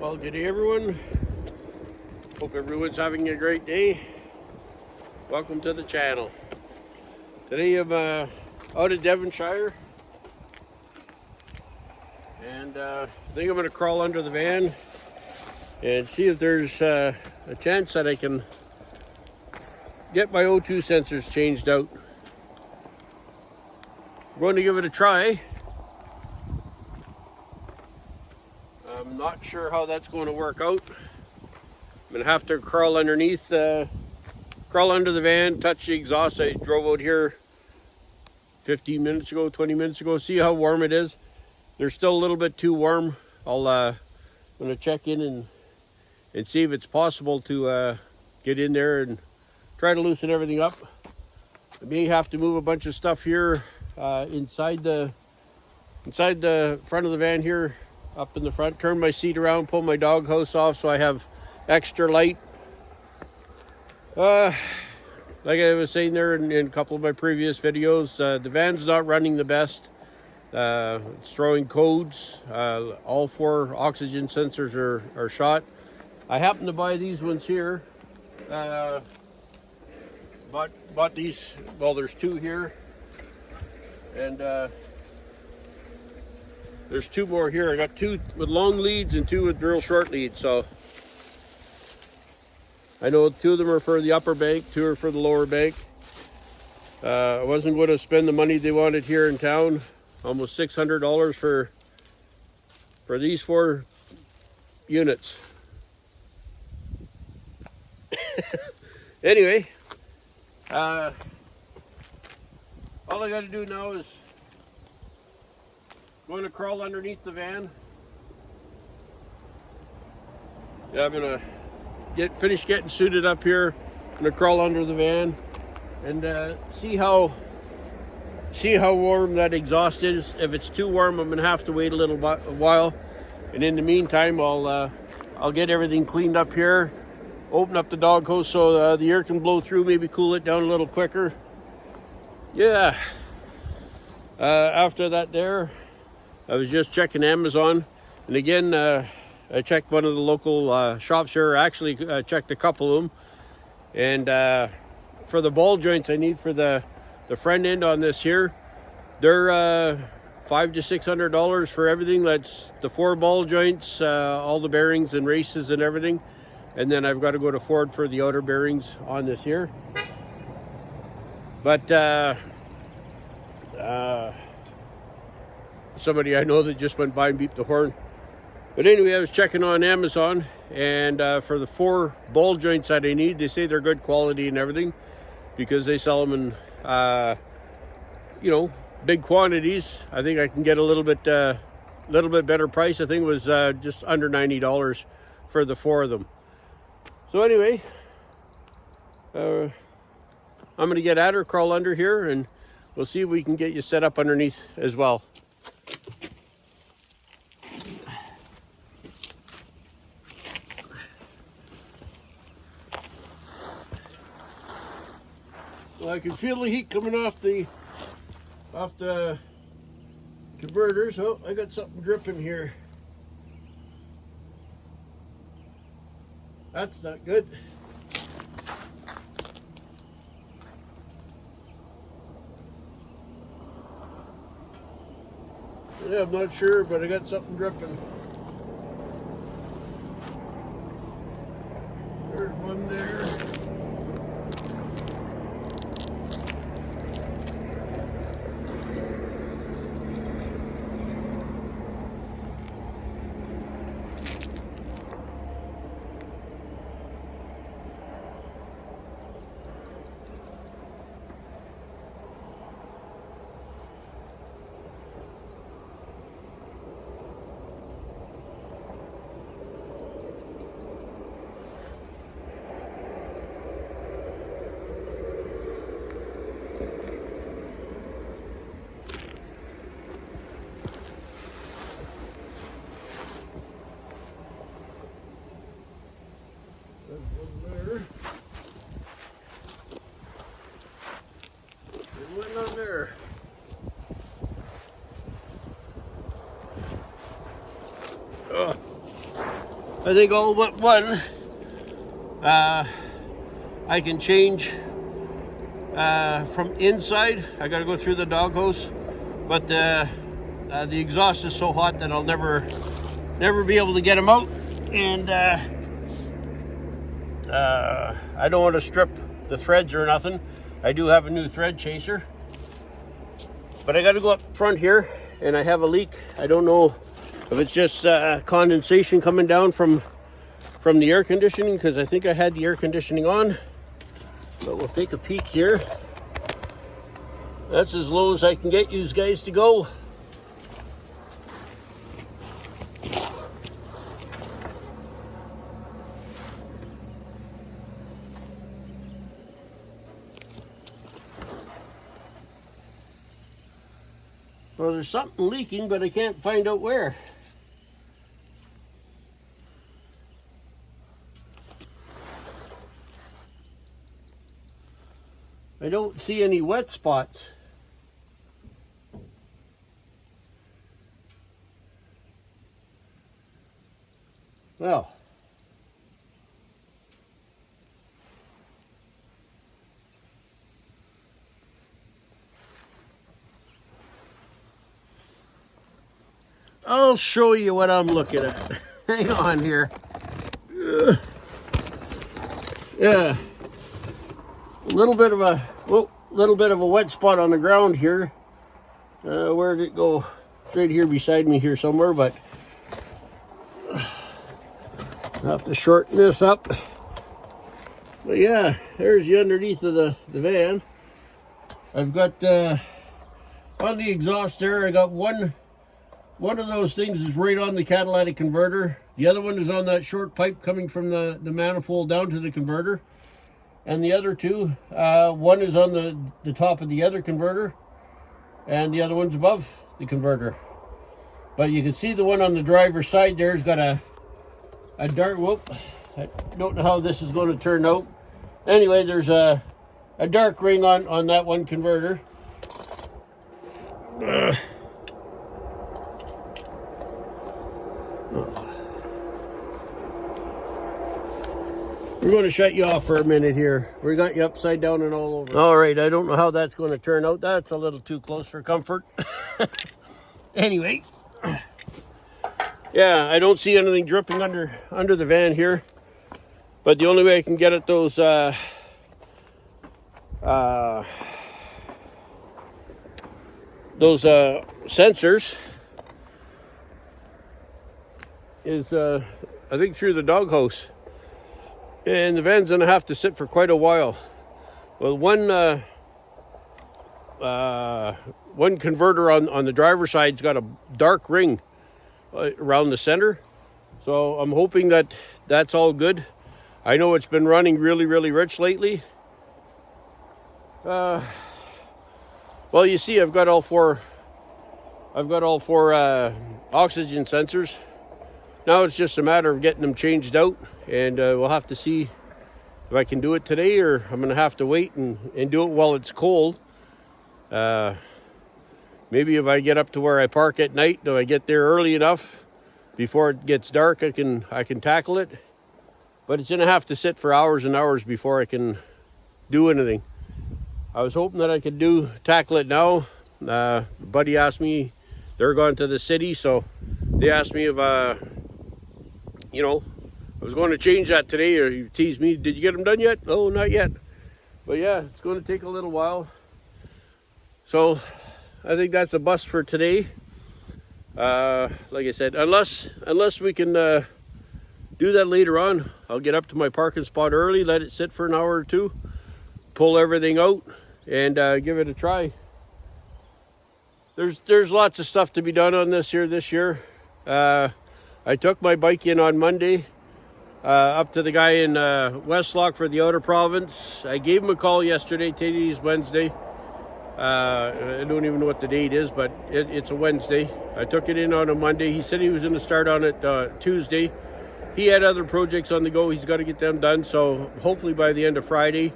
Well, good day everyone. Hope everyone's having a great day. Welcome to the channel. Today I'm out of Devonshire, and I think I'm going to crawl under the van and see if there's a chance that I can get my O2 sensors changed out. I'm going to give it a try. I'm not sure how that's going to work out. I'm going to have to crawl underneath, crawl under the van, touch the exhaust. I drove out here 15 minutes ago, 20 minutes ago, see how warm it is. They're still a little bit too warm. I'm going to check in and see if it's possible to get in there and try to loosen everything up. I may have to move a bunch of stuff here inside the front of the van here, up in the front, turn my seat around, pull my doghouse off so I have extra light. Like I was saying there in a couple of my previous videos, the van's not running the best. It's throwing codes. All 4 oxygen sensors are shot. I happen to buy these ones here. Bought these, well, there's 2 here. And there's 2 more here. I got 2 with long leads and 2 with real short leads. So I know 2 of them are for the upper bank, 2 are for the lower bank. I wasn't going to spend the money they wanted here in town. Almost $600 for these 4 units. Anyway, all I got to do now is going to crawl underneath the van. Yeah, I'm gonna finish getting suited up here. I'm gonna crawl under the van and see how warm that exhaust is. If it's too warm, I'm gonna have to wait a while. And in the meantime, I'll get everything cleaned up here. Open up the dog hose so the air can blow through. Maybe cool it down a little quicker. Yeah. After that, I was just checking Amazon, and again, I checked one of the local shops here. Actually, checked a couple of them, and for the ball joints I need for the front end on this here, they're $500 to $600 for everything. That's the 4 ball joints, all the bearings and races and everything, and then I've got to go to Ford for the outer bearings on this here. But somebody I know that just went by and beeped the horn. But anyway, I was checking on Amazon, and for the 4 ball joints that I need, they say they're good quality and everything because they sell them in, big quantities. I think I can get a little bit better price. I think it was just under $90 for the 4 of them. So anyway, I'm going to get at her, crawl under here, and we'll see if we can get you set up underneath as well. Well, I can feel the heat coming off the converters. Oh, I got something dripping here. That's not good. Yeah, I'm not sure, but I got something dripping. There's one there. I think all but one I can change from inside. I got to go through the doghouse, but the exhaust is so hot that I'll never be able to get them out, and I don't want to strip the threads or nothing. I do have a new thread chaser, but I got to go up front here, and I have a leak. I don't know if it's just condensation coming down from the air conditioning, because I think I had the air conditioning on. But we'll take a peek here. That's as low as I can get you guys to go. Well, there's something leaking, but I can't find out where. I don't see any wet spots. Well, I'll show you what I'm looking at. Hang on here. Yeah, a little bit of a wet spot on the ground here. Where did it go? It's right here beside me here somewhere, but I'll have to shorten this up. But yeah, there's the underneath of the van. I've got on the exhaust there, I got one of those things is right on the catalytic converter. The other one is on that short pipe coming from the manifold down to the converter. And the other two, one is on the top of the other converter, and the other one's above the converter. But you can see the one on the driver's side there's got a dark, whoop, I don't know how this is going to turn out. Anyway, there's a dark ring on that one converter. We're going to shut you off for a minute here. We got you upside down and all over. All right, I don't know how that's going to turn out. That's a little too close for comfort. Anyway, yeah, I don't see anything dripping under the van here. But the only way I can get at those sensors is I think through the doghouse. And the van's gonna have to sit for quite a while. Well, one converter on the driver's side's got a dark ring around the center, so I'm hoping that that's all good. I know it's been running really rich lately. Well, you see, I've got all four oxygen sensors. Now it's just a matter of getting them changed out, and we'll have to see if I can do it today, or I'm going to have to wait and do it while it's cold. Maybe if I get up to where I park at night, if I get there early enough before it gets dark, I can tackle it. But it's going to have to sit for hours and hours before I can do anything. I was hoping that I could tackle it now. A buddy asked me, they're going to the city, so they asked me if I was going to change that today, or he teased me, did you get them done yet? Oh, not yet. But yeah, it's going to take a little while. So I think that's a bust for today. Like I said, unless we can do that later on, I'll get up to my parking spot early, let it sit for an hour or two, pull everything out, and give it a try. There's lots of stuff to be done on this year. I took my bike in on Monday up to the guy in Westlock for the outer province. I gave him a call yesterday. Today's Wednesday. I don't even know what the date is, but it's a Wednesday. I took it in on a Monday. He said he was going to start on it Tuesday. He had other projects on the go. He's got to get them done. So hopefully by the end of Friday,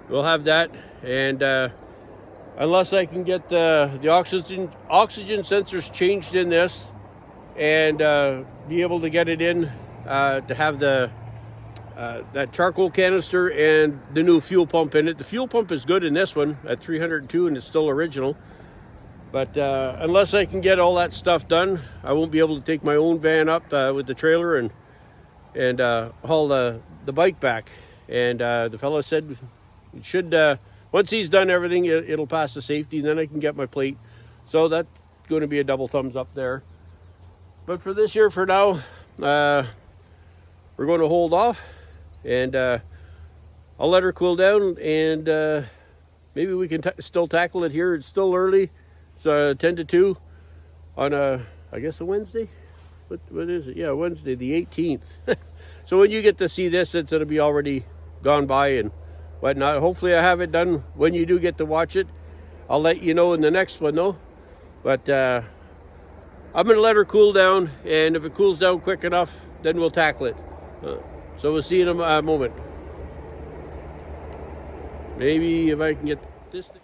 we'll have that. And unless I can get the oxygen sensors changed in this and be able to get it in to have the that charcoal canister and the new fuel pump in it. The fuel pump is good in this one at 302 and it's still original. But unless I can get all that stuff done, I won't be able to take my own van up with the trailer and haul the bike back. And the fellow said it should, once he's done everything, it'll pass the safety, and then I can get my plate. So that's going to be a double thumbs up there. But for this year, for now, we're going to hold off, and I'll let her cool down, and maybe we can still tackle it here. It's still early. It's 10 to 2 on I guess a Wednesday. What is it? Yeah, Wednesday the 18th. So when you get to see this, it's going to be already gone by and whatnot. Hopefully I have it done when you do get to watch it. I'll let you know in the next one though. But I'm going to let her cool down, and if it cools down quick enough, then we'll tackle it. So we'll see in a moment. Maybe if I can get this thing.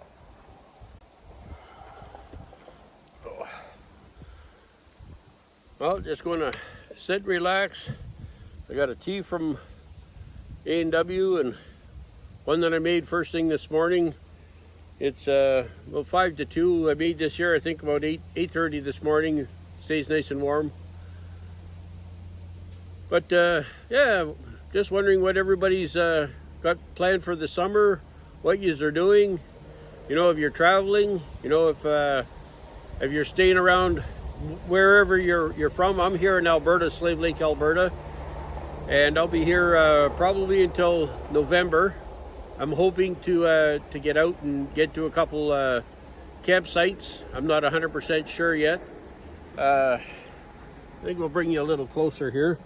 Well, just going to sit and relax. I got a tea from A&W and one that I made first thing this morning. It's about 5 to 2. I made this here, I think, about 8:30 this morning. Stays nice and warm. But yeah, just wondering what everybody's got planned for the summer, what yous are doing. You know, if you're traveling, you know, if you're staying around wherever you're from. I'm here in Alberta, Slave Lake, Alberta, and I'll be here probably until November. I'm hoping to get out and get to a couple campsites. I'm not 100% sure yet. I think we'll bring you a little closer here.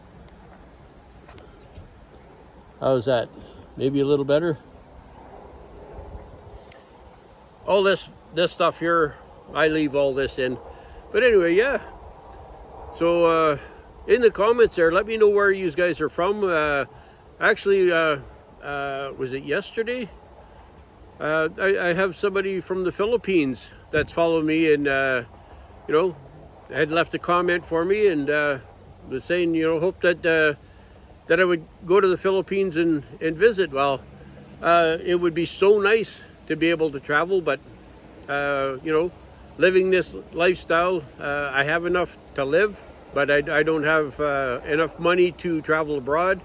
How's that? Maybe a little better? All this stuff here, I leave all this in. But anyway, yeah. So in the comments there, let me know where you guys are from. Actually, was it yesterday? I have somebody from the Philippines that's followed me, and you know, had left a comment for me, and was saying, you know, hope that that I would go to the Philippines and visit. Well, it would be so nice to be able to travel, but you know, living this lifestyle, I have enough to live, but I don't have enough money to travel abroad.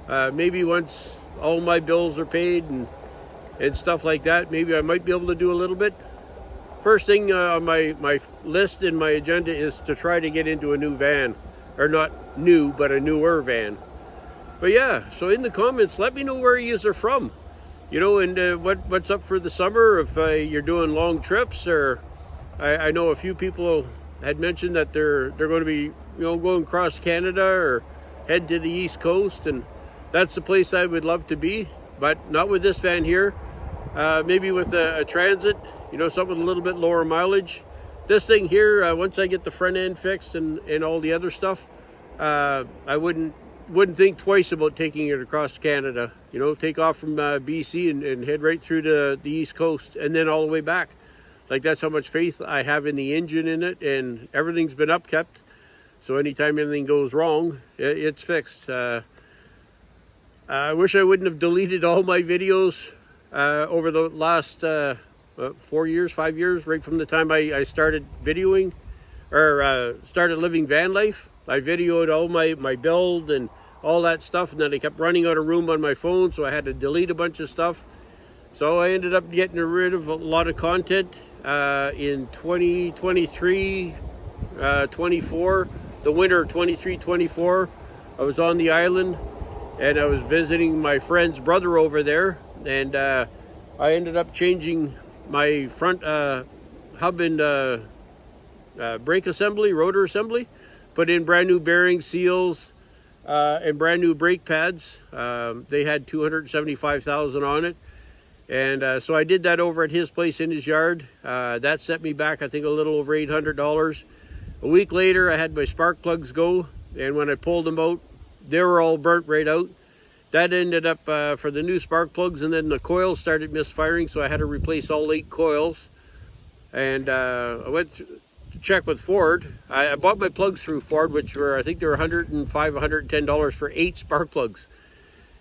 Maybe once all my bills are paid and stuff like that, maybe I might be able to do a little bit. First thing on my list and my agenda is to try to get into a new van, or not new, but a newer van. But yeah, so in the comments, let me know where you are from, you know, and what's up for the summer, if you're doing long trips, or I know a few people had mentioned that they're going to be, you know, going across Canada or head to the East Coast, and that's the place I would love to be, but not with this van here. Maybe with a Transit, you know, something with a little bit lower mileage. This thing here, once I get the front end fixed and all the other stuff, I wouldn't think twice about taking it across Canada. You know, take off from BC and head right through to the East Coast and then all the way back. Like, that's how much faith I have in the engine in it, and everything's been upkept. So anytime anything goes wrong, it's fixed. I wish I wouldn't have deleted all my videos over the last 5 years, right from the time I started videoing, or started living van life. I videoed all my build and all that stuff, and then I kept running out of room on my phone, so I had to delete a bunch of stuff. So I ended up getting rid of a lot of content in 2023, 24, the winter of 23-24. I was on the island, and I was visiting my friend's brother over there, and I ended up changing my front hub and brake assembly, rotor assembly, put in brand new bearing seals and brand new brake pads. They had 275,000 on it. And so I did that over at his place in his yard. That set me back, I think, a little over $800. A week later, I had my spark plugs go, and when I pulled them out, they were all burnt right out. That ended up for the new spark plugs, and then the coils started misfiring, so I had to replace all 8 coils. And I went to check with Ford. I bought my plugs through Ford, which were, I think they were $105, $110 for 8 spark plugs.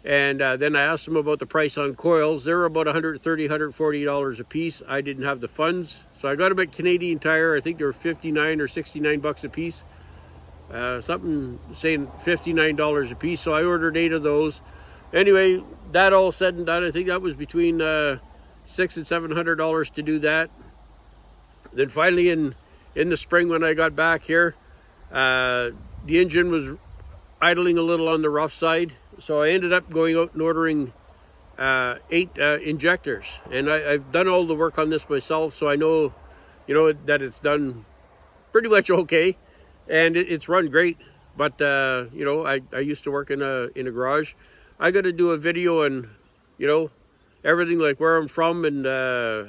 And then I asked them about the price on coils. They were about $130, $140 a piece. I didn't have the funds, so I got them at Canadian Tire. I think they were 59 or 69 bucks a piece. Something saying $59 a piece. So I ordered 8 of those. Anyway, that all said and done, I think that was between $600 and $700 to do that. Then finally in the spring when I got back here, the engine was idling a little on the rough side. So I ended up going out and ordering 8 injectors. And I've done all the work on this myself, so I know, that it's done pretty much okay. And it's run great. But, I used to work in a garage. I got to do a video on, everything, like where I'm from and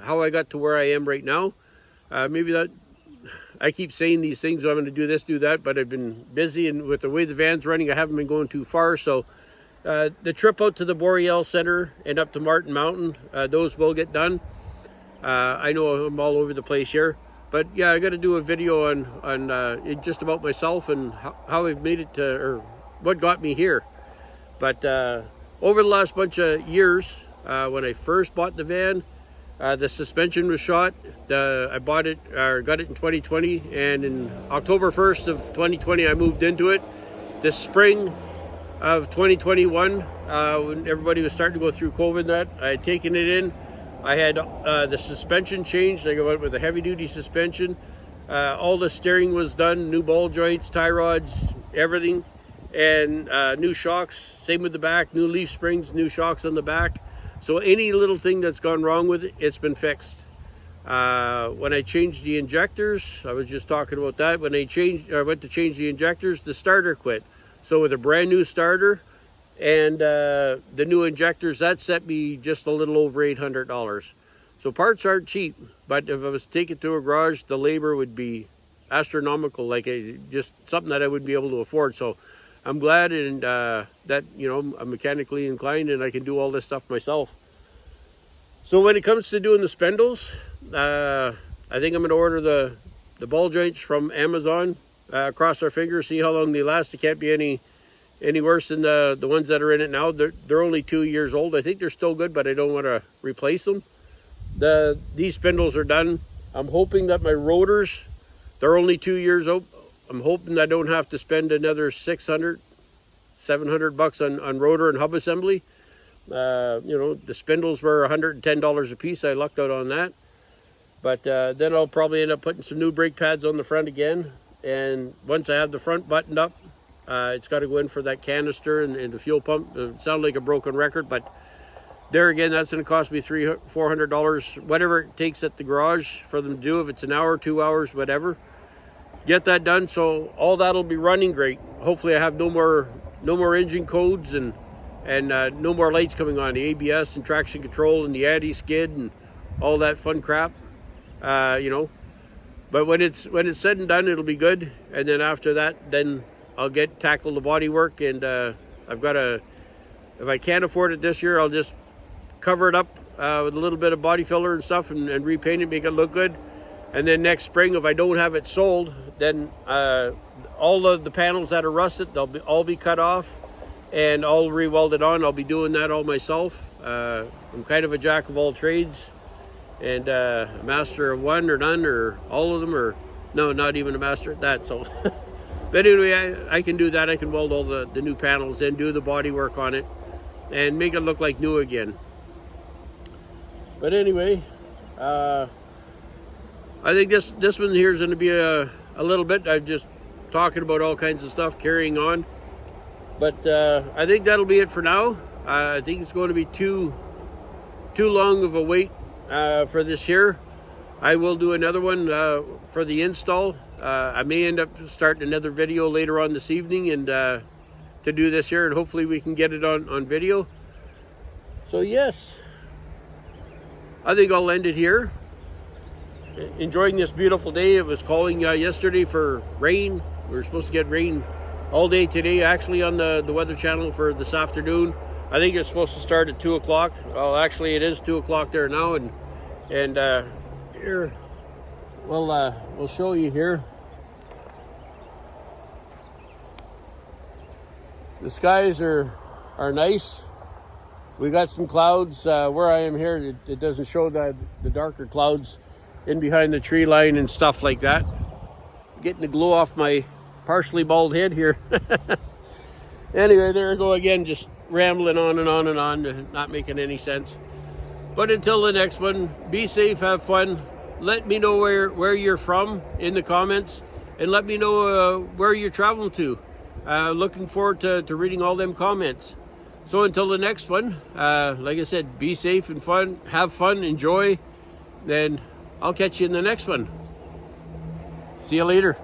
how I got to where I am right now. Maybe that, I keep saying these things, I'm going to do this, do that, but I've been busy, and with the way the van's running, I haven't been going too far. So the trip out to the Boreal Center and up to Martin Mountain, those will get done. I know I'm all over the place here, but yeah, I got to do a video on just about myself and how I've made it to, or what got me here. But over the last bunch of years, when I first bought the van, the suspension was shot. I got it in 2020, and in October 1st of 2020, I moved into it. This spring of 2021, when everybody was starting to go through COVID, I had taken it in. I had the suspension changed. I went with a heavy-duty suspension. All the steering was done, new ball joints, tie rods, everything, and new shocks. Same with the back, new leaf springs, new shocks on the back. So any little thing that's gone wrong with it, it's been fixed. When I changed the injectors, I was just talking about that. When I went to change the injectors, the starter quit. So with a brand new starter and the new injectors, that set me just a little over $800. So parts aren't cheap, but if I was to take it to a garage, the labor would be astronomical, just something that I wouldn't be able to afford. So I'm glad and that, I'm mechanically inclined and I can do all this stuff myself. So when it comes to doing the spindles, I think I'm going to order the ball joints from Amazon. Cross our fingers, see how long they last. They can't be any worse than the ones that are in it now. They're only 2 years old. I think they're still good, but I don't want to replace them. These spindles are done. I'm hoping that my rotors, they're only 2 years old. I'm hoping I don't have to spend another $600, $700 on rotor and hub assembly. The spindles were $110 a piece. I lucked out on that. But then I'll probably end up putting some new brake pads on the front again. And once I have the front buttoned up, it's got to go in for that canister and the fuel pump. It sounds like a broken record, but there again, that's going to cost me $300, $400, whatever it takes at the garage for them to do. If it's an hour, 2 hours, whatever. Get that done, so all that'll be running great. Hopefully I have no more engine codes and no more lights coming on, the ABS and traction control and the anti-skid and all that fun crap, But when it's said and done, it'll be good. And then after that, then I'll tackle the body work, and I've got if I can't afford it this year, I'll just cover it up with a little bit of body filler and stuff and repaint it, make it look good. And then next spring, if I don't have it sold, then all of the panels that are rusted, they'll all be cut off and all re-welded on. I'll be doing that all myself. I'm kind of a jack of all trades and a master of one or none or all of them, or no, not even a master at that. So, but anyway, I can do that. I can weld all the new panels in, do the body work on it, and make it look like new again. But anyway, I think this one here is going to be a little bit. I'm just talking about all kinds of stuff, carrying on. But I think that'll be it for now. I think it's going to be too long of a wait for this here. I will do another one for the install. I may end up starting another video later on this evening and to do this here, and hopefully we can get it on video. So yes, I think I'll end it here. Enjoying this beautiful day. It was calling yesterday for rain. We were supposed to get rain all day today, actually, on the Weather Channel for this afternoon. I think it's supposed to start at 2 o'clock. Well, actually, it is 2 o'clock there now, and here, we'll show you here. The skies are nice. We got some clouds where I am here. It doesn't show the darker clouds in behind the tree line and stuff like that. Getting the glow off my partially bald head here. Anyway, there I go again, just rambling on and on and on, not making any sense. But until the next one, be safe, have fun. Let me know where you're from in the comments, and let me know where you're traveling to. Looking forward to reading all them comments. So until the next one, like I said, be safe and fun, have fun, enjoy, then I'll catch you in the next one. See you later.